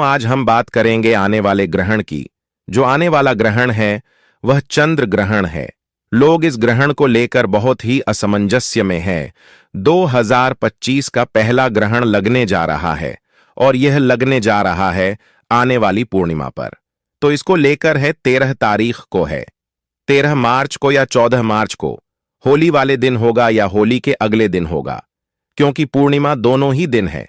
आज हम बात करेंगे आने वाले ग्रहण की। जो आने वाला ग्रहण है वह चंद्र ग्रहण है। लोग इस ग्रहण को लेकर बहुत ही असमंजस्य में है। 2025 का पहला ग्रहण लगने जा रहा है और यह लगने जा रहा है आने वाली पूर्णिमा पर। तो इसको लेकर है 13 तारीख को है, 13 मार्च को या 14 मार्च को। होली वाले दिन होगा या होली के अगले दिन होगा, क्योंकि पूर्णिमा दोनों ही दिन है।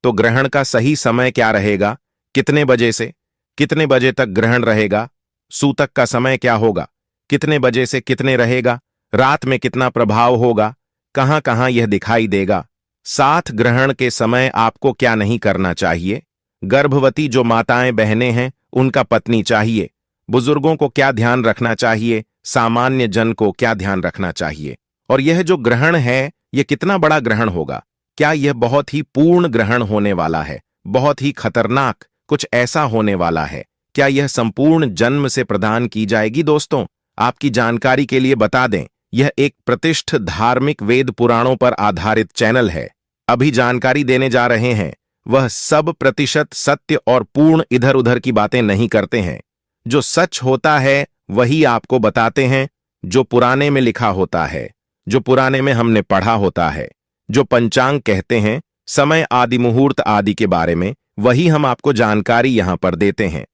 तो ग्रहण का सही समय क्या रहेगा, कितने बजे से कितने बजे तक ग्रहण रहेगा, सूतक का समय क्या होगा, कितने बजे से कितने रहेगा, रात में कितना प्रभाव होगा, कहां कहां यह दिखाई देगा, साथ ग्रहण के समय आपको क्या नहीं करना चाहिए, गर्भवती जो माताएं बहनें हैं उनका पत्नी चाहिए, बुजुर्गों को क्या ध्यान रखना चाहिए, सामान्य जन को क्या ध्यान रखना चाहिए, और यह जो ग्रहण है यह कितना बड़ा ग्रहण होगा, क्या यह बहुत ही पूर्ण ग्रहण होने वाला है, बहुत ही खतरनाक कुछ ऐसा होने वाला है, क्या यह संपूर्ण जन्म से प्रदान की जाएगी। दोस्तों, आपकी जानकारी के लिए बता दें, यह एक प्रतिष्ठित धार्मिक वेद पुराणों पर आधारित चैनल है। अभी जानकारी देने जा रहे हैं वह सब प्रतिशत सत्य और पूर्ण इधर उधर की बातें नहीं करते हैं। जो सच होता है वही आपको बताते हैं, जो पुराने में लिखा होता है, जो पुराने में हमने पढ़ा होता है, जो पंचांग कहते हैं, समय आदि मुहूर्त आदि के बारे में, वही हम आपको जानकारी यहां पर देते हैं।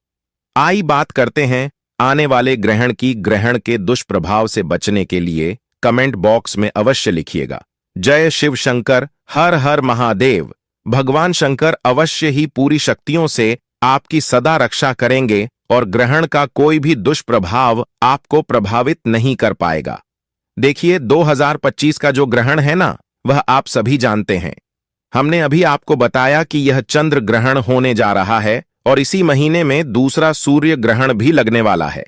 आई बात करते हैं आने वाले ग्रहण की। ग्रहण के दुष्प्रभाव से बचने के लिए कमेंट बॉक्स में अवश्य लिखिएगा, जय शिव शंकर, हर हर महादेव। भगवान शंकर अवश्य ही पूरी शक्तियों से आपकी सदा रक्षा करेंगे और ग्रहण का कोई भी दुष्प्रभाव आपको प्रभावित नहीं कर पाएगा। देखिए, 2025 का जो ग्रहण है ना, वह आप सभी जानते हैं। हमने अभी आपको बताया कि यह चंद्र ग्रहण होने जा रहा है और इसी महीने में दूसरा सूर्य ग्रहण भी लगने वाला है।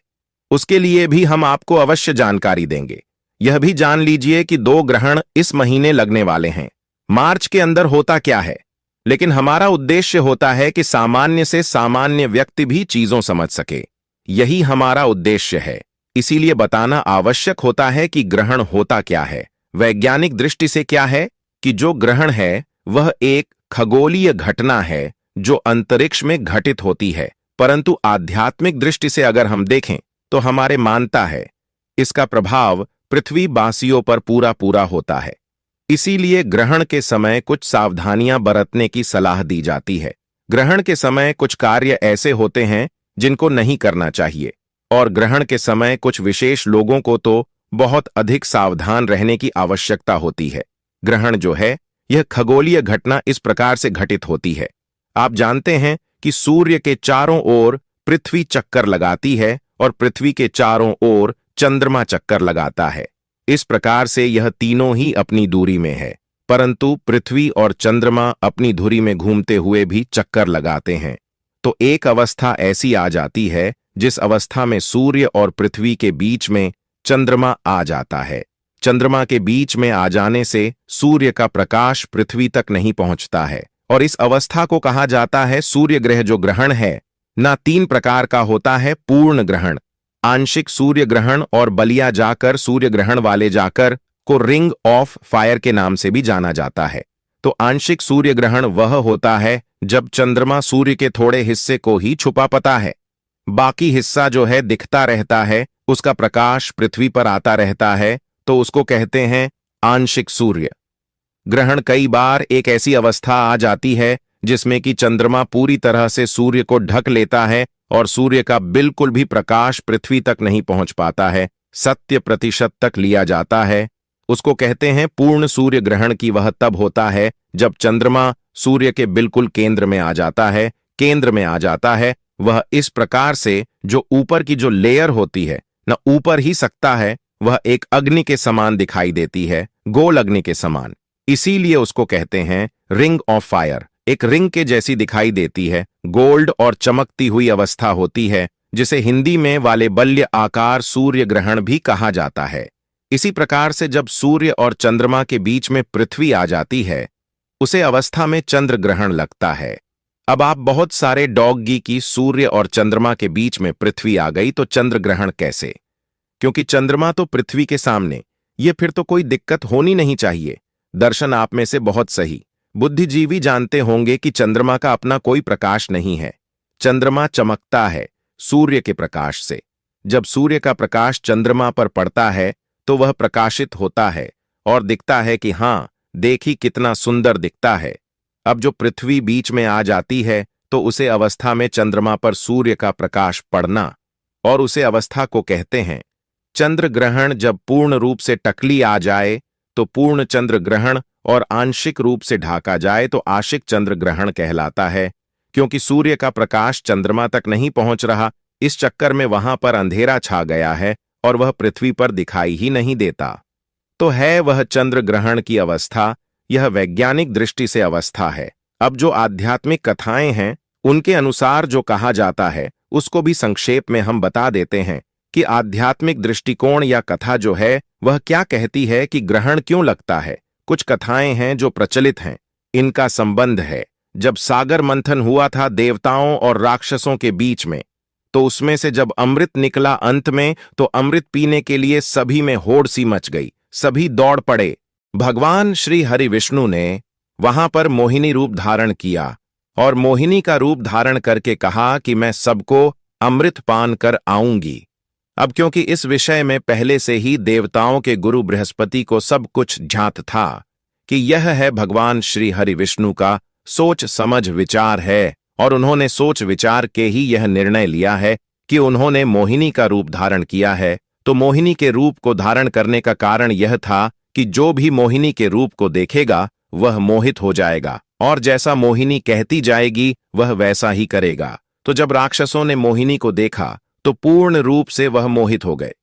उसके लिए भी हम आपको अवश्य जानकारी देंगे। यह भी जान लीजिए कि 2 ग्रहण इस महीने लगने वाले हैं। मार्च के अंदर होता क्या है, लेकिन हमारा उद्देश्य होता है कि सामान्य से सामान्य व्यक्ति भी चीजों समझ सके। यही हमारा उद्देश्य है, इसीलिए बताना आवश्यक होता है कि ग्रहण होता क्या है। वैज्ञानिक दृष्टि से क्या है कि जो ग्रहण है वह एक खगोलीय घटना है जो अंतरिक्ष में घटित होती है, परंतु आध्यात्मिक दृष्टि से अगर हम देखें तो हमारे मानता है इसका प्रभाव पृथ्वीवासियों पर पूरा पूरा होता है। इसीलिए ग्रहण के समय कुछ सावधानियां बरतने की सलाह दी जाती है। ग्रहण के समय कुछ कार्य ऐसे होते हैं जिनको नहीं करना चाहिए, और ग्रहण के समय कुछ विशेष लोगों को तो बहुत अधिक सावधान रहने की आवश्यकता होती है। ग्रहण जो है यह खगोलीय घटना इस प्रकार से घटित होती है। आप जानते हैं कि सूर्य के चारों ओर पृथ्वी चक्कर लगाती है और पृथ्वी के चारों ओर चंद्रमा चक्कर लगाता है। इस प्रकार से यह तीनों ही अपनी दूरी में है, परंतु पृथ्वी और चंद्रमा अपनी धुरी में घूमते हुए भी चक्कर लगाते हैं। तो एक अवस्था ऐसी आ जाती है जिस अवस्था में सूर्य और पृथ्वी के बीच में चंद्रमा आ जाता है। चंद्रमा के बीच में आ जाने से सूर्य का प्रकाश पृथ्वी तक नहीं पहुंचता है, और इस अवस्था को कहा जाता है सूर्य ग्रह। जो ग्रहण है ना 3 प्रकार का होता है, पूर्ण ग्रहण, आंशिक सूर्य ग्रहण और बलिया जाकर सूर्य ग्रहण वाले जाकर को रिंग ऑफ फायर के नाम से भी जाना जाता है। तो आंशिक सूर्य ग्रहण वह होता है जब चंद्रमा सूर्य के थोड़े हिस्से को ही छुपा पाता है, बाकी हिस्सा जो है दिखता रहता है, उसका प्रकाश पृथ्वी पर आता रहता है, तो उसको कहते हैं आंशिक सूर्य ग्रहण। कई बार एक ऐसी अवस्था आ जाती है जिसमें कि चंद्रमा पूरी तरह से सूर्य को ढक लेता है और सूर्य का बिल्कुल भी प्रकाश पृथ्वी तक नहीं पहुंच पाता है, 70% तक लिया जाता है। उसको कहते हैं पूर्ण सूर्य ग्रहण की। वह तब होता है जब चंद्रमा सूर्य के बिल्कुल केंद्र में आ जाता है। केंद्र में आ जाता है वह इस प्रकार से जो ऊपर की जो लेयर होती है न ऊपर ही सकता है, वह एक अग्नि के समान दिखाई देती है, गोल अग्नि के समान। इसीलिए उसको कहते हैं रिंग ऑफ फायर। एक रिंग के जैसी दिखाई देती है, गोल्ड और चमकती हुई अवस्था होती है, जिसे हिंदी में वाले बल्य आकार सूर्य ग्रहण भी कहा जाता है। इसी प्रकार से जब सूर्य और चंद्रमा के बीच में पृथ्वी आ जाती है, उसे अवस्था में चंद्र ग्रहण लगता है। अब आप बहुत सारे डॉगी की सूर्य और चंद्रमा के बीच में पृथ्वी आ गई तो चंद्र ग्रहण कैसे, क्योंकि चंद्रमा तो पृथ्वी के सामने, ये फिर तो कोई दिक्कत होनी नहीं चाहिए। दर्शन आप में से बहुत सही बुद्धिजीवी जानते होंगे कि चंद्रमा का अपना कोई प्रकाश नहीं है, चंद्रमा चमकता है सूर्य के प्रकाश से। जब सूर्य का प्रकाश चंद्रमा पर पड़ता है तो वह प्रकाशित होता है और दिखता है कि हाँ, देखी कितना सुंदर दिखता है। अब जो पृथ्वी बीच में आ जाती है तो उसे अवस्था में चंद्रमा पर सूर्य का प्रकाश पड़ना, और उसे अवस्था को कहते हैं। चंद्र ग्रहण जब पूर्ण रूप से टकली आ जाए तो पूर्ण चंद्र ग्रहण, और आंशिक रूप से ढाका जाए तो आंशिक चंद्र ग्रहण कहलाता है, क्योंकि सूर्य का प्रकाश चंद्रमा तक नहीं पहुंच रहा। इस चक्कर में वहां पर अंधेरा छा गया है और वह पृथ्वी पर दिखाई ही नहीं देता। तो है वह चंद्र ग्रहण की अवस्था। यह वैज्ञानिक दृष्टि से अवस्था है। अब जो आध्यात्मिक कथाएं हैं उनके अनुसार जो कहा जाता है उसको भी संक्षेप में हम बता देते हैं कि आध्यात्मिक दृष्टिकोण या कथा जो है वह क्या कहती है कि ग्रहण क्यों लगता है। कुछ कथाएं हैं जो प्रचलित हैं। इनका संबंध है जब सागर मंथन हुआ था देवताओं और राक्षसों के बीच में, तो उसमें से जब अमृत निकला अंत में, तो अमृत पीने के लिए सभी में होड़ सी मच गई, सभी दौड़ पड़े। भगवान श्री हरि विष्णु ने वहां पर मोहिनी रूप धारण किया और मोहिनी का रूप धारण करके कहा कि मैं सबको अमृत पान कर आऊंगी। अब क्योंकि इस विषय में पहले से ही देवताओं के गुरु बृहस्पति को सब कुछ ज्ञात था कि यह है भगवान श्री हरि विष्णु का सोच समझ विचार है, और उन्होंने सोच विचार के ही यह निर्णय लिया है कि उन्होंने मोहिनी का रूप धारण किया है। तो मोहिनी के रूप को धारण करने का कारण यह था कि जो भी मोहिनी के रूप को देखेगा वह मोहित हो जाएगा, और जैसा मोहिनी कहती जाएगी वह वैसा ही करेगा। तो जब राक्षसों ने मोहिनी को देखा तो पूर्ण रूप से वह मोहित हो गए,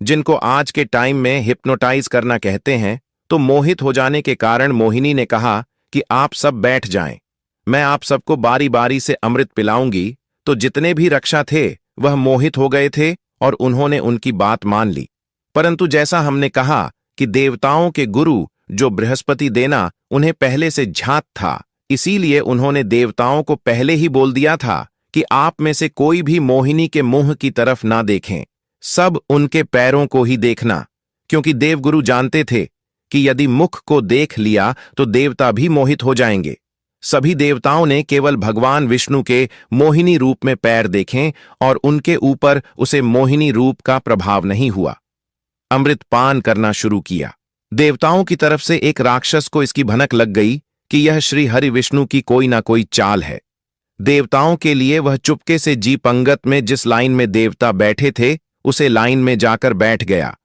जिनको आज के टाइम में हिप्नोटाइज करना कहते हैं। तो मोहित हो जाने के कारण मोहिनी ने कहा कि आप सब बैठ जाएं, मैं आप सबको बारी बारी से अमृत पिलाऊंगी। तो जितने भी रक्षा थे वह मोहित हो गए थे और उन्होंने उनकी बात मान ली। परंतु जैसा हमने कहा कि देवताओं के गुरु जो बृहस्पति देना उन्हें पहले से ज्ञात था, इसीलिए उन्होंने देवताओं को पहले ही बोल दिया था कि आप में से कोई भी मोहिनी के मुंह की तरफ ना देखें, सब उनके पैरों को ही देखना, क्योंकि देवगुरु जानते थे कि यदि मुख को देख लिया तो देवता भी मोहित हो जाएंगे। सभी देवताओं ने केवल भगवान विष्णु के मोहिनी रूप में पैर देखें और उनके ऊपर उसे मोहिनी रूप का प्रभाव नहीं हुआ। अमृत पान करना शुरू किया। देवताओं की तरफ से एक राक्षस को इसकी भनक लग गई कि यह श्री हरि विष्णु की कोई ना कोई चाल है। देवताओं के लिए वह चुपके से जी पंगत में जिस लाइन में देवता बैठे थे उसे लाइन में जाकर बैठ गया,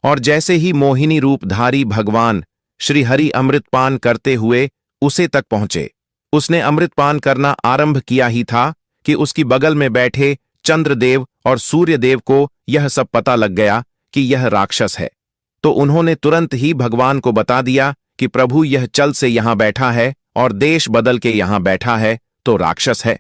और जैसे ही मोहिनी रूपधारी भगवान श्री हरि अमृतपान करते हुए उसे तक पहुंचे, उसने अमृतपान करना आरंभ किया ही था कि उसकी बगल में बैठे चंद्रदेव और सूर्यदेव को यह सब पता लग गया कि यह राक्षस है। तो उन्होंने तुरंत ही भगवान को बता दिया कि प्रभु यह चल से यहां बैठा है और देश बदल के यहां बैठा है तो राक्षस है।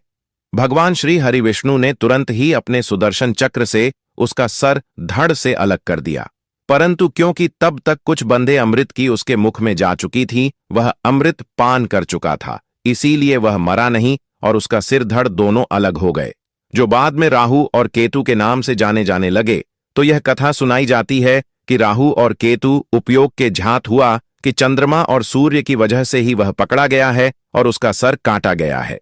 भगवान श्री हरि विष्णु ने तुरंत ही अपने सुदर्शन चक्र से उसका सर धड़ से अलग कर दिया, परंतु क्योंकि तब तक कुछ बंदे अमृत की उसके मुख में जा चुकी थी, वह अमृत पान कर चुका था, इसीलिए वह मरा नहीं और उसका सिर धड़ दोनों अलग हो गए, जो बाद में राहु और केतु के नाम से जाने जाने लगे। तो यह कथा सुनाई जाती है कि राहु और केतु उपयोग के झात हुआ कि चंद्रमा और सूर्य की वजह से ही वह पकड़ा गया है और उसका सर काटा गया है।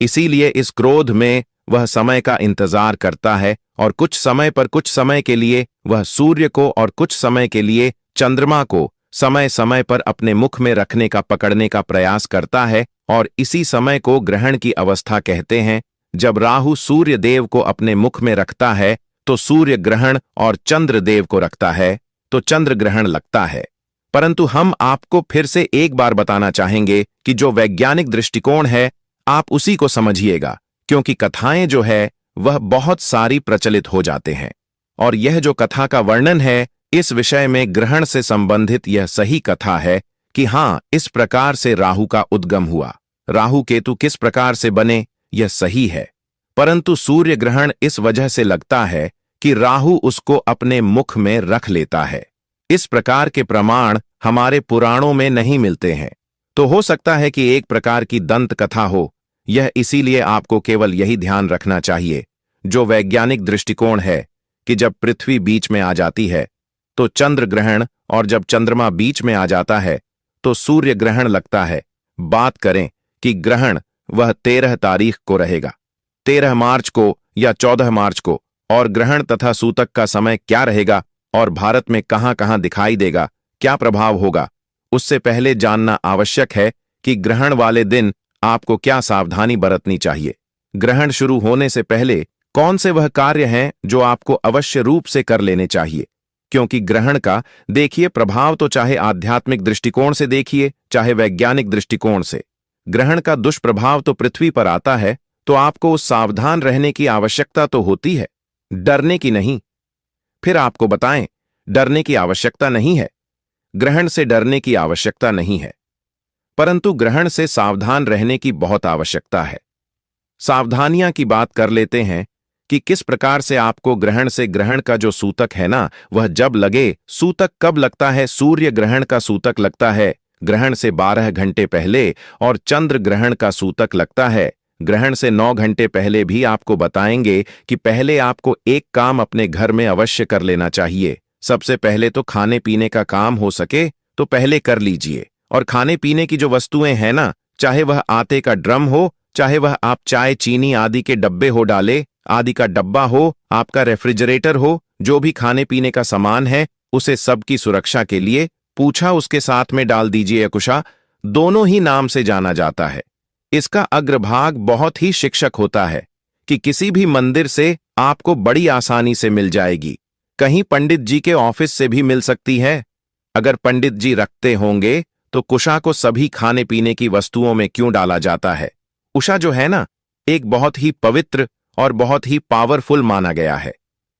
इसीलिए इस क्रोध में वह समय का इंतजार करता है और कुछ समय पर कुछ समय के लिए वह सूर्य को और कुछ समय के लिए चंद्रमा को समय समय पर अपने मुख में रखने का पकड़ने का प्रयास करता है, और इसी समय को ग्रहण की अवस्था कहते हैं। जब राहु सूर्य देव को अपने मुख में रखता है तो सूर्य ग्रहण और चंद्र देव को रखता है तो चंद्र ग्रहण लगता है। परंतु हम आपको फिर से एक बार बताना चाहेंगे कि जो वैज्ञानिक दृष्टिकोण है आप उसी को समझिएगा, क्योंकि कथाएं जो है वह बहुत सारी प्रचलित हो जाते हैं, और यह जो कथा का वर्णन है इस विषय में ग्रहण से संबंधित यह सही कथा है कि हाँ, इस प्रकार से राहु का उद्गम हुआ, राहु केतु किस प्रकार से बने यह सही है। परंतु सूर्य ग्रहण इस वजह से लगता है कि राहु उसको अपने मुख में रख लेता है। इस प्रकार के प्रमाण हमारे पुराणों में नहीं मिलते हैं। तो हो सकता है कि एक प्रकार की दंत कथा हो, यह इसीलिए आपको केवल यही ध्यान रखना चाहिए जो वैज्ञानिक दृष्टिकोण है कि जब पृथ्वी बीच में आ जाती है तो चंद्र ग्रहण, और जब चंद्रमा बीच में आ जाता है तो सूर्य ग्रहण लगता है। बात करें कि ग्रहण वह 13 तारीख को रहेगा। 13 मार्च को या 14 मार्च को, और ग्रहण तथा सूतक का समय क्या रहेगा और भारत में कहां कहां दिखाई देगा, क्या प्रभाव होगा, उससे पहले जानना आवश्यक है कि ग्रहण वाले दिन आपको क्या सावधानी बरतनी चाहिए। ग्रहण शुरू होने से पहले कौन से वह कार्य हैं जो आपको अवश्य रूप से कर लेने चाहिए, क्योंकि ग्रहण का देखिए प्रभाव तो चाहे आध्यात्मिक दृष्टिकोण से देखिए चाहे वैज्ञानिक दृष्टिकोण से, ग्रहण का दुष्प्रभाव तो पृथ्वी पर आता है, तो आपको उस सावधान रहने की आवश्यकता तो होती है, डरने की नहीं। फिर आपको बताएं, डरने की आवश्यकता नहीं है, ग्रहण से डरने की आवश्यकता नहीं है, परंतु ग्रहण से सावधान रहने की बहुत आवश्यकता है। सावधानियां की बात कर लेते हैं कि किस प्रकार से आपको ग्रहण से, ग्रहण का जो सूतक है ना वह जब लगे, सूतक कब लगता है, सूर्य ग्रहण का सूतक लगता है ग्रहण से 12 घंटे पहले, और चंद्र ग्रहण का सूतक लगता है ग्रहण से 9 घंटे पहले। भी आपको बताएंगे कि पहले आपको एक काम अपने घर में अवश्य कर लेना चाहिए। सबसे पहले तो खाने पीने का काम हो सके तो पहले कर लीजिए, और खाने पीने की जो वस्तुएं हैं ना, चाहे वह आटे का ड्रम हो, चाहे वह आप चाय चीनी आदि के डब्बे हो डाले आदि का डब्बा हो, आपका रेफ्रिजरेटर हो, जो भी खाने पीने का सामान है उसे सबकी सुरक्षा के लिए पूछा उसके साथ में डाल दीजिए। अकुशा दोनों ही नाम से जाना जाता है। इसका अग्रभाग बहुत ही शिक्षक होता है कि किसी भी मंदिर से आपको बड़ी आसानी से मिल जाएगी, कहीं पंडित जी के ऑफिस से भी मिल सकती है। अगर पंडित जी रखते होंगे तो कुशा को सभी खाने पीने की वस्तुओं में क्यों डाला जाता है। उषा जो है ना, एक बहुत ही पवित्र और बहुत ही पावरफुल माना गया है।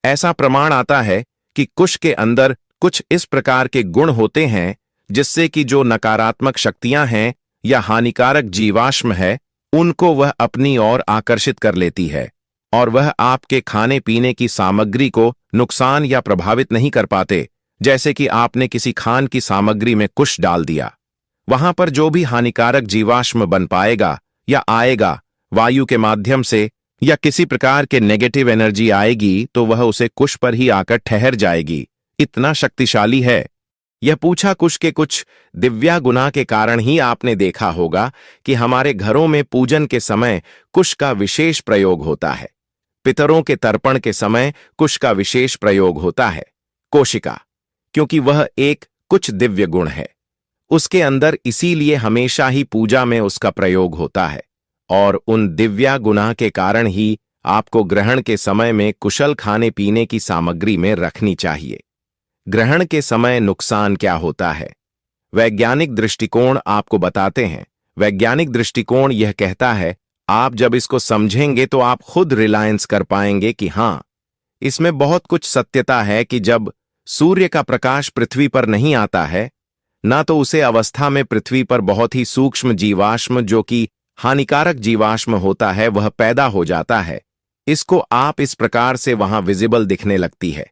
ऐसा प्रमाण आता है कि कुश के अंदर कुछ इस प्रकार के गुण होते हैं जिससे कि जो नकारात्मक शक्तियां हैं या हानिकारक जीवाश्म है उनको वह अपनी ओर आकर्षित कर लेती है, और वह आपके खाने पीने की सामग्री को नुकसान या प्रभावित नहीं कर पाते। जैसे कि आपने किसी खान की सामग्री में कुश डाल दिया, वहां पर जो भी हानिकारक जीवाश्म बन पाएगा या आएगा वायु के माध्यम से या किसी प्रकार के नेगेटिव एनर्जी आएगी तो वह उसे कुश पर ही आकर ठहर जाएगी। इतना शक्तिशाली है यह। पूछा कुश के कुछ दिव्या गुना के कारण ही आपने देखा होगा कि हमारे घरों में पूजन के समय कुश का विशेष प्रयोग होता है, पितरों के तर्पण के समय कुश का विशेष प्रयोग होता है। कोशिका, क्योंकि वह एक कुछ दिव्य गुण है उसके अंदर, इसीलिए हमेशा ही पूजा में उसका प्रयोग होता है, और उन दिव्या गुना के कारण ही आपको ग्रहण के समय में कुशल खाने पीने की सामग्री में रखनी चाहिए। ग्रहण के समय नुकसान क्या होता है, वैज्ञानिक दृष्टिकोण आपको बताते हैं। वैज्ञानिक दृष्टिकोण यह कहता है, आप जब इसको समझेंगे तो आप खुद रिलायंस कर पाएंगे कि हां, इसमें बहुत कुछ सत्यता है कि जब सूर्य का प्रकाश पृथ्वी पर नहीं आता है ना, तो उसे अवस्था में पृथ्वी पर बहुत ही सूक्ष्म जीवाश्म जो कि हानिकारक जीवाश्म होता है वह पैदा हो जाता है। इसको आप इस प्रकार से वहां विजिबल दिखने लगती है,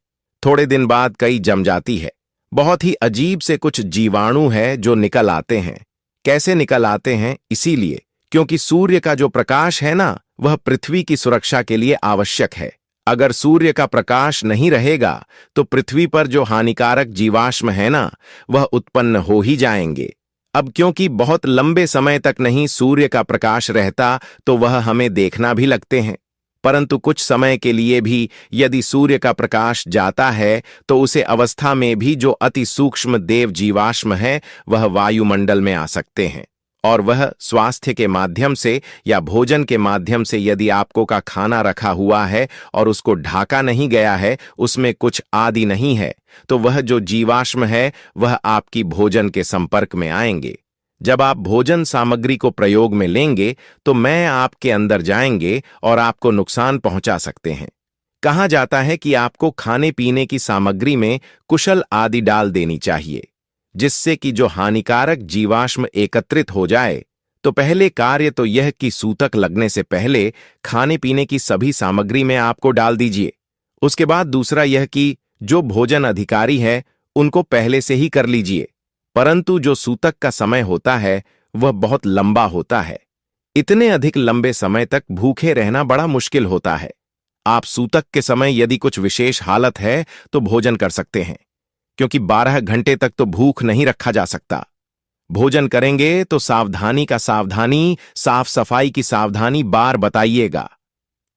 थोड़े दिन बाद कई जम जाती है। बहुत ही अजीब से कुछ जीवाणु है जो निकल आते हैं। कैसे निकल आते हैं? इसीलिए क्योंकि सूर्य का जो प्रकाश है ना वह पृथ्वी की सुरक्षा के लिए आवश्यक है। अगर सूर्य का प्रकाश नहीं रहेगा तो पृथ्वी पर जो हानिकारक जीवाश्म है ना वह उत्पन्न हो ही जाएंगे। अब क्योंकि बहुत लंबे समय तक नहीं सूर्य का प्रकाश रहता तो वह हमें देखना भी लगते हैं, परंतु कुछ समय के लिए भी यदि सूर्य का प्रकाश जाता है तो उसे अवस्था में भी जो अति सूक्ष्म देव जीवाश्म है वह वायुमंडल में आ सकते हैं, और वह स्वास्थ्य के माध्यम से या भोजन के माध्यम से यदि आपको का खाना रखा हुआ है और उसको ढाका नहीं गया है, उसमें कुछ आदि नहीं है, तो वह जो जीवाश्म है वह आपकी भोजन के संपर्क में आएंगे। जब आप भोजन सामग्री को प्रयोग में लेंगे तो मैं आपके अंदर जाएंगे और आपको नुकसान पहुंचा सकते हैं। कहा जाता है कि आपको खाने पीने की सामग्री में कुशल आदि डाल देनी चाहिए, जिससे कि जो हानिकारक जीवाश्म एकत्रित हो जाए। तो पहले कार्य तो यह कि सूतक लगने से पहले खाने पीने की सभी सामग्री में आपको डाल दीजिए। उसके बाद दूसरा यह कि जो भोजन अधिकारी है उनको पहले से ही कर लीजिए, परंतु जो सूतक का समय होता है वह बहुत लंबा होता है। इतने अधिक लंबे समय तक भूखे रहना बड़ा मुश्किल होता है। आप सूतक के समय यदि कुछ विशेष हालत है तो भोजन कर सकते हैं, क्योंकि 12 घंटे तक तो भूख नहीं रखा जा सकता। भोजन करेंगे तो सावधानी का सावधानी, साफ सफाई की सावधानी बार बताइएगा।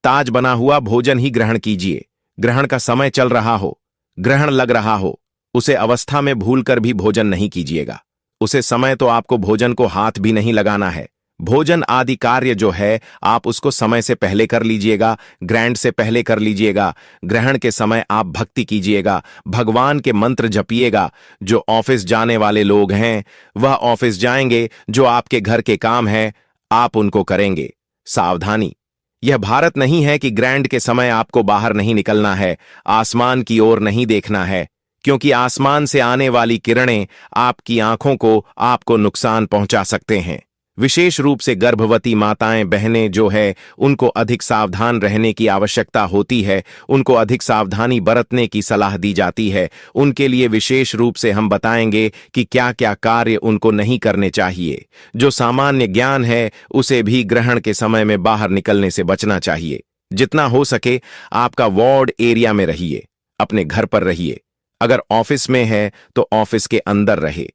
ताज बना हुआ भोजन ही ग्रहण कीजिए। ग्रहण का समय चल रहा हो, ग्रहण लग रहा हो, उसे अवस्था में भूलकर भी भोजन नहीं कीजिएगा। उसे समय तो आपको भोजन को हाथ भी नहीं लगाना है। भोजन आदि कार्य जो है आप उसको समय से पहले कर लीजिएगा, ग्रहण से पहले कर लीजिएगा। ग्रहण के समय आप भक्ति कीजिएगा, भगवान के मंत्र जपिएगा। जो ऑफिस जाने वाले लोग हैं वह ऑफिस जाएंगे, जो आपके घर के काम है आप उनको करेंगे। सावधानी, यह भारत नहीं है कि ग्रहण के समय आपको बाहर नहीं निकलना है, आसमान की ओर नहीं देखना है, क्योंकि आसमान से आने वाली किरणें आपकी आंखों को आपको नुकसान पहुंचा सकते हैं। विशेष रूप से गर्भवती माताएं बहनें जो है उनको अधिक सावधान रहने की आवश्यकता होती है, उनको अधिक सावधानी बरतने की सलाह दी जाती है। उनके लिए विशेष रूप से हम बताएंगे कि क्या क्या कार्य उनको नहीं करने चाहिए। जो सामान्य ज्ञान है उसे भी ग्रहण के समय में बाहर निकलने से बचना चाहिए। जितना हो सके आपका वार्ड एरिया में रहिए, अपने घर पर रहिए। अगर ऑफिस में है तो ऑफिस के अंदर रहे।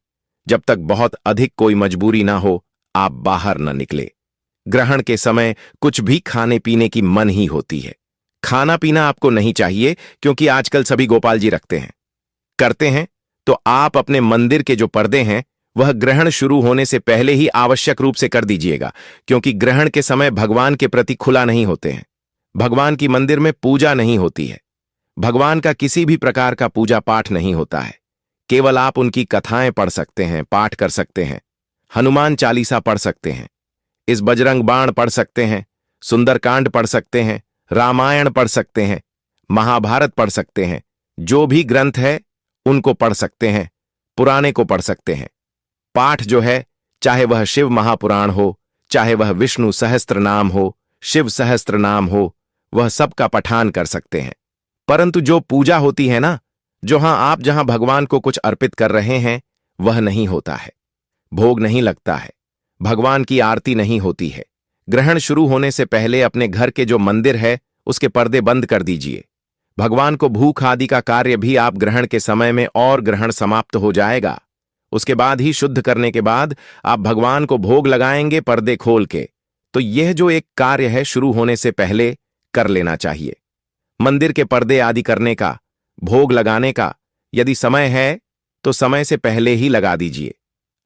जब तक बहुत अधिक कोई मजबूरी ना हो आप बाहर न निकले। ग्रहण के समय कुछ भी खाने पीने की मन ही होती है। खाना पीना आपको नहीं चाहिए, क्योंकि आजकल सभी गोपाल जी रखते हैं, करते हैं। तो आप अपने मंदिर के जो पर्दे हैं वह ग्रहण शुरू होने से पहले ही आवश्यक रूप से कर दीजिएगा, क्योंकि ग्रहण के समय भगवान के प्रति खुला नहीं होते हैं। भगवान की मंदिर में पूजा नहीं होती है। भगवान का किसी भी प्रकार का पूजा पाठ नहीं होता है। केवल आप उनकी कथाएं पढ़ सकते हैं, पाठ कर सकते हैं, हनुमान चालीसा पढ़ सकते हैं, इस बजरंग बाण पढ़ सकते हैं, सुंदरकांड पढ़ सकते हैं, रामायण पढ़ सकते हैं, महाभारत पढ़ सकते हैं। जो भी ग्रंथ है उनको पढ़ सकते हैं, पुराने को पढ़ सकते हैं। पाठ जो है चाहे वह शिव महापुराण हो, चाहे वह विष्णु सहस्त्र नाम हो, शिव सहस्त्र नाम हो, वह सबका पठान कर सकते हैं। परंतु जो पूजा होती है ना, आप जहां भगवान को कुछ अर्पित कर रहे हैं वह नहीं होता है, भोग नहीं लगता है, भगवान की आरती नहीं होती है। ग्रहण शुरू होने से पहले अपने घर के जो मंदिर है उसके पर्दे बंद कर दीजिए। भगवान को भूख आदि का कार्य भी आप ग्रहण के समय में, और ग्रहण समाप्त हो जाएगा उसके बाद ही शुद्ध करने के बाद आप भगवान को भोग लगाएंगे पर्दे खोल के। तो यह जो एक कार्य है शुरू होने से पहले कर लेना चाहिए। मंदिर के पर्दे आदि करने का, भोग लगाने का यदि समय है तो समय से पहले ही लगा दीजिए,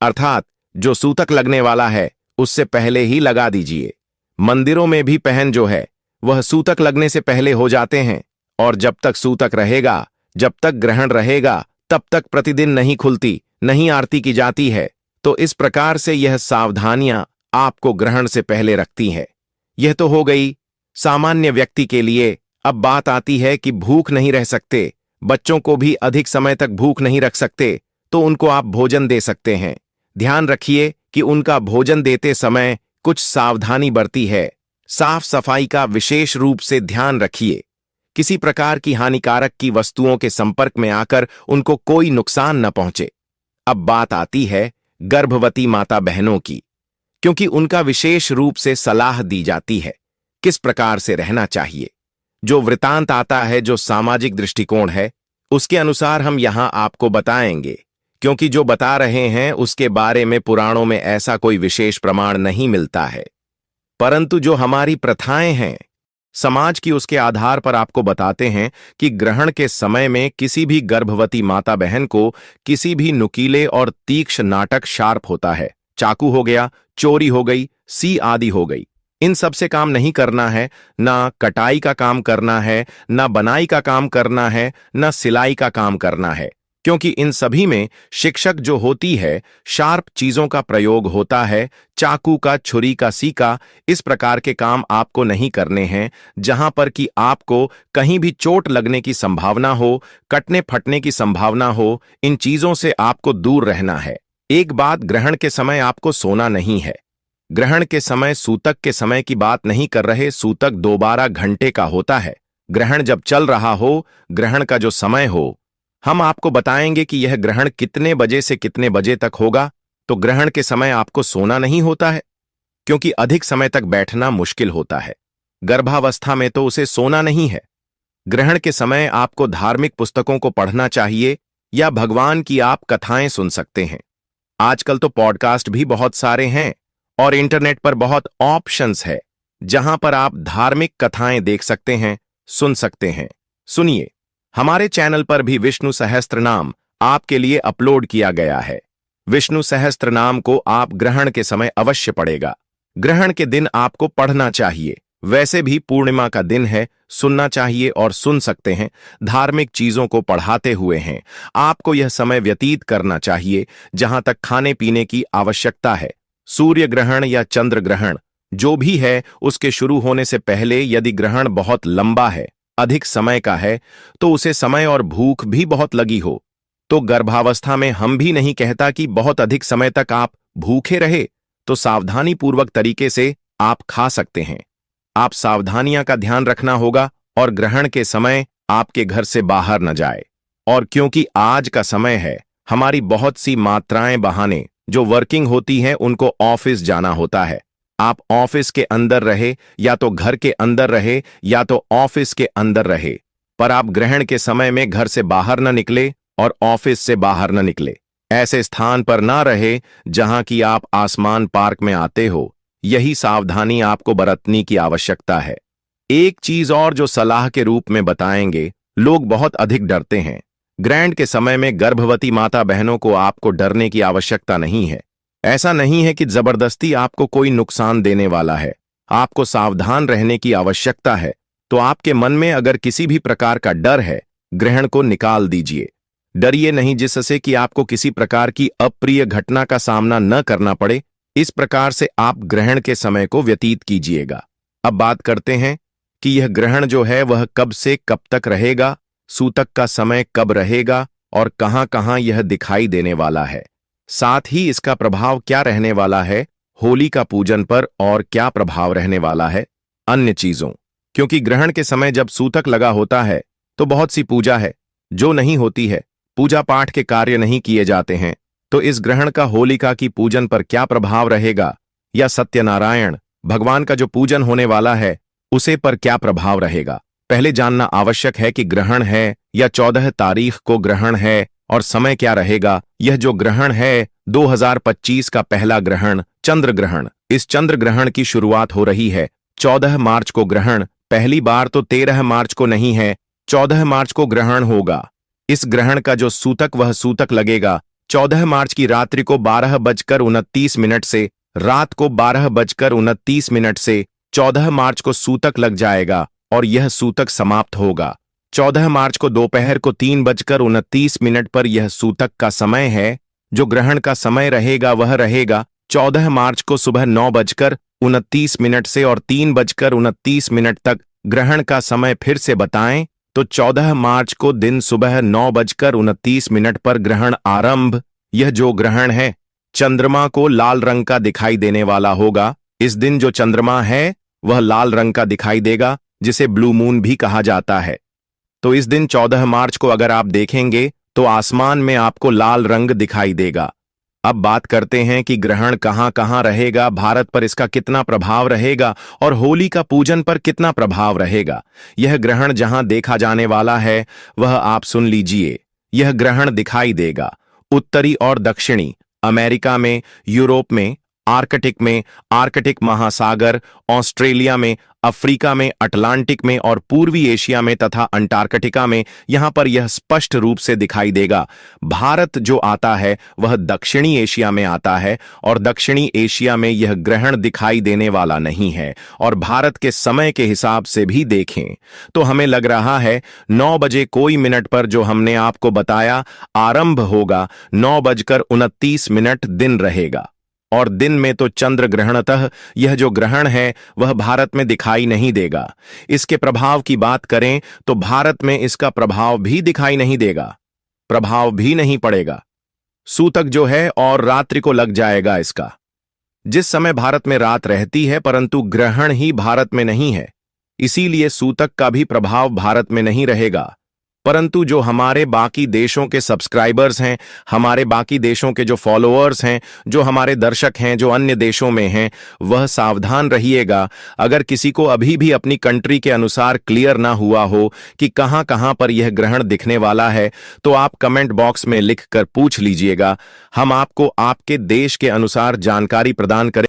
अर्थात जो सूतक लगने वाला है उससे पहले ही लगा दीजिए। मंदिरों में भी पहन जो है वह सूतक लगने से पहले हो जाते हैं, और जब तक सूतक रहेगा, जब तक ग्रहण रहेगा, तब तक प्रतिदिन नहीं खुलती, नहीं आरती की जाती है। तो इस प्रकार से यह सावधानियां आपको ग्रहण से पहले रखती हैं। यह तो हो गई सामान्य व्यक्ति के लिए। अब बात आती है कि भूख नहीं रह सकते, बच्चों को भी अधिक समय तक भूख नहीं रख सकते, तो उनको आप भोजन दे सकते हैं। ध्यान रखिए कि उनका भोजन देते समय कुछ सावधानी बरती है। साफ सफाई का विशेष रूप से ध्यान रखिए। किसी प्रकार की हानिकारक की वस्तुओं के संपर्क में आकर उनको कोई नुकसान न पहुंचे। अब बात आती है गर्भवती माता बहनों की, क्योंकि उनका विशेष रूप से सलाह दी जाती है किस प्रकार से रहना चाहिए। जो वृतांत आता है, जो सामाजिक दृष्टिकोण है, उसके अनुसार हम यहां आपको बताएंगे, क्योंकि जो बता रहे हैं उसके बारे में पुराणों में ऐसा कोई विशेष प्रमाण नहीं मिलता है। परंतु जो हमारी प्रथाएं हैं समाज की, उसके आधार पर आपको बताते हैं कि ग्रहण के समय में किसी भी गर्भवती माता बहन को किसी भी नुकीले और तीक्ष्ण नाटक, शार्प होता है, चाकू हो गया, चोरी हो गई, सी आदि हो गई, इन सब से काम नहीं करना है। ना कटाई का काम करना है, ना बनाई का काम करना है, ना सिलाई का काम करना है, क्योंकि इन सभी में शिक्षक जो होती है शार्प चीजों का प्रयोग होता है। चाकू का, छुरी का, सीका, इस प्रकार के काम आपको नहीं करने हैं, जहां पर कि आपको कहीं भी चोट लगने की संभावना हो, कटने फटने की संभावना हो। इन चीजों से आपको दूर रहना है। एक बात, ग्रहण के समय आपको सोना नहीं है। ग्रहण के समय सूतक के समय की बात नहीं कर रहे, सूतक 12 घंटे का होता है। ग्रहण जब चल रहा हो, ग्रहण का जो समय हो, हम आपको बताएंगे कि यह ग्रहण कितने बजे से कितने बजे तक होगा। तो ग्रहण के समय आपको सोना नहीं होता है, क्योंकि अधिक समय तक बैठना मुश्किल होता है। गर्भावस्था में तो उसे सोना नहीं है। ग्रहण के समय आपको धार्मिक पुस्तकों को पढ़ना चाहिए, या भगवान की आप कथाएं सुन सकते हैं। आजकल तो पॉडकास्ट भी बहुत सारे हैं और इंटरनेट पर बहुत ऑप्शंस है, जहां पर आप धार्मिक कथाएं देख सकते हैं, सुन सकते हैं। सुनिए, हमारे चैनल पर भी विष्णु सहस्त्रनाम आपके लिए अपलोड किया गया है। विष्णु सहस्त्रनाम को आप ग्रहण के समय अवश्य पढ़ेगा। ग्रहण के दिन आपको पढ़ना चाहिए। वैसे भी पूर्णिमा का दिन है, सुनना चाहिए और सुन सकते हैं। धार्मिक चीजों को पढ़ाते हुए हैं, आपको यह समय व्यतीत करना चाहिए जहां तक खाने पीने की आवश्यकता है। सूर्य ग्रहण या चंद्र ग्रहण जो भी है, उसके शुरू होने से पहले यदि ग्रहण बहुत लंबा है, अधिक समय का है, तो उसे समय और भूख भी बहुत लगी हो, तो गर्भावस्था में हम भी नहीं कहता कि बहुत अधिक समय तक आप भूखे रहे, तो सावधानी पूर्वक तरीके से आप खा सकते हैं। आप सावधानियां का ध्यान रखना होगा और ग्रहण के समय आपके घर से बाहर न जाए। और क्योंकि आज का समय है, हमारी बहुत सी मात्राएं बहाने जो वर्किंग होती हैं उनको ऑफिस जाना होता है। आप ऑफिस के अंदर रहे या तो घर के अंदर रहे या तो ऑफिस के अंदर रहे, पर आप ग्रहण के समय में घर से बाहर न निकले और ऑफिस से बाहर न निकले। ऐसे स्थान पर ना रहे जहां की आप आसमान पार्क में आते हो। यही सावधानी आपको बरतने की आवश्यकता है। एक चीज और जो सलाह के रूप में बताएंगे, लोग बहुत अधिक डरते हैं। ग्रहण के समय में गर्भवती माता बहनों को आपको डरने की आवश्यकता नहीं है। ऐसा नहीं है कि जबरदस्ती आपको कोई नुकसान देने वाला है। आपको सावधान रहने की आवश्यकता है। तो आपके मन में अगर किसी भी प्रकार का डर है, ग्रहण को निकाल दीजिए। डरिए नहीं जिससे कि आपको किसी प्रकार की अप्रिय घटना का सामना न करना पड़े। इस प्रकार से आप ग्रहण के समय को व्यतीत कीजिएगा। अब बात करते हैं कि यह ग्रहण जो है वह कब से कब तक रहेगा, सूतक का समय कब रहेगा और कहां कहां यह दिखाई देने वाला है। साथ ही इसका प्रभाव क्या रहने वाला है होली का पूजन पर और क्या प्रभाव रहने वाला है अन्य चीजों। क्योंकि ग्रहण के समय जब सूतक लगा होता है तो बहुत सी पूजा है जो नहीं होती है, पूजा पाठ के कार्य नहीं किए जाते हैं। तो इस ग्रहण का होलिका की पूजन पर क्या प्रभाव रहेगा या सत्यनारायण भगवान का जो पूजन होने वाला है उसे पर क्या प्रभाव रहेगा। पहले जानना आवश्यक है कि ग्रहण है या 14 तारीख को ग्रहण है और समय क्या रहेगा। यह जो ग्रहण है 2025 का पहला ग्रहण चंद्र ग्रहण। इस चंद्र ग्रहण की शुरुआत हो रही है 14 मार्च को। ग्रहण पहली बार तो 13 मार्च को नहीं है, 14 मार्च को ग्रहण होगा। इस ग्रहण का जो सूतक वह सूतक लगेगा 14 मार्च की रात्रि को 12:29 से रात को 12:29 से 14 मार्च को सूतक लग जाएगा और यह सूतक समाप्त होगा। 14 मार्च को दोपहर को 3:29 पर यह सूतक का समय है। जो ग्रहण का समय रहेगा वह रहेगा 14 मार्च को सुबह 9:29 से और 3:29 तक। ग्रहण का समय फिर से बताएं तो 14 मार्च को दिन सुबह 9:29 पर ग्रहण आरंभ। यह जो ग्रहण है चंद्रमा को लाल रंग का दिखाई देने वाला होगा। इस दिन जो चंद्रमा है वह लाल रंग का दिखाई देगा, जिसे ब्लू मून भी कहा जाता है। तो इस दिन 14 मार्च को अगर आप देखेंगे तो आसमान में आपको लाल रंग दिखाई देगा। अब बात करते हैं कि ग्रहण कहां कहां रहेगा, भारत पर इसका कितना प्रभाव रहेगा और होली का पूजन पर कितना प्रभाव रहेगा। यह ग्रहण जहां देखा जाने वाला है वह आप सुन लीजिए। यह ग्रहण दिखाई देगा उत्तरी और दक्षिणी अमेरिका में, यूरोप में, आर्कटिक महासागर, ऑस्ट्रेलिया में, अफ्रीका में, अटलांटिक में और पूर्वी एशिया में तथा अंटार्कटिका में। यहां पर यह स्पष्ट रूप से दिखाई देगा। भारत जो आता है वह दक्षिणी एशिया में आता है और दक्षिणी एशिया में यह ग्रहण दिखाई देने वाला नहीं है। और भारत के समय के हिसाब से भी देखें तो हमें लग रहा है 9 बजे कोई मिनट पर जो हमने आपको बताया आरंभ होगा। 9:29 दिन रहेगा और दिन में तो चंद्र ग्रहणतः यह जो ग्रहण है वह भारत में दिखाई नहीं देगा। इसके प्रभाव की बात करें तो भारत में इसका प्रभाव भी दिखाई नहीं देगा, प्रभाव भी नहीं पड़ेगा। सूतक जो है और रात्रि को लग जाएगा इसका। जिस समय भारत में रात रहती है परंतु ग्रहण ही भारत में नहीं है, इसीलिए सूतक का भी प्रभाव भारत में नहीं रहेगा। परंतु जो हमारे बाकी देशों के सब्सक्राइबर्स हैं, हमारे बाकी देशों के जो फॉलोअर्स हैं, जो हमारे दर्शक हैं जो अन्य देशों में हैं, वह सावधान रहिएगा। अगर किसी को अभी भी अपनी कंट्री के अनुसार क्लियर ना हुआ हो कि कहां कहां पर यह ग्रहण दिखने वाला है तो आप कमेंट बॉक्स में लिखकर पूछ लीजिएगा। हम आपको आपके देश के अनुसार जानकारी प्रदान करेंगे।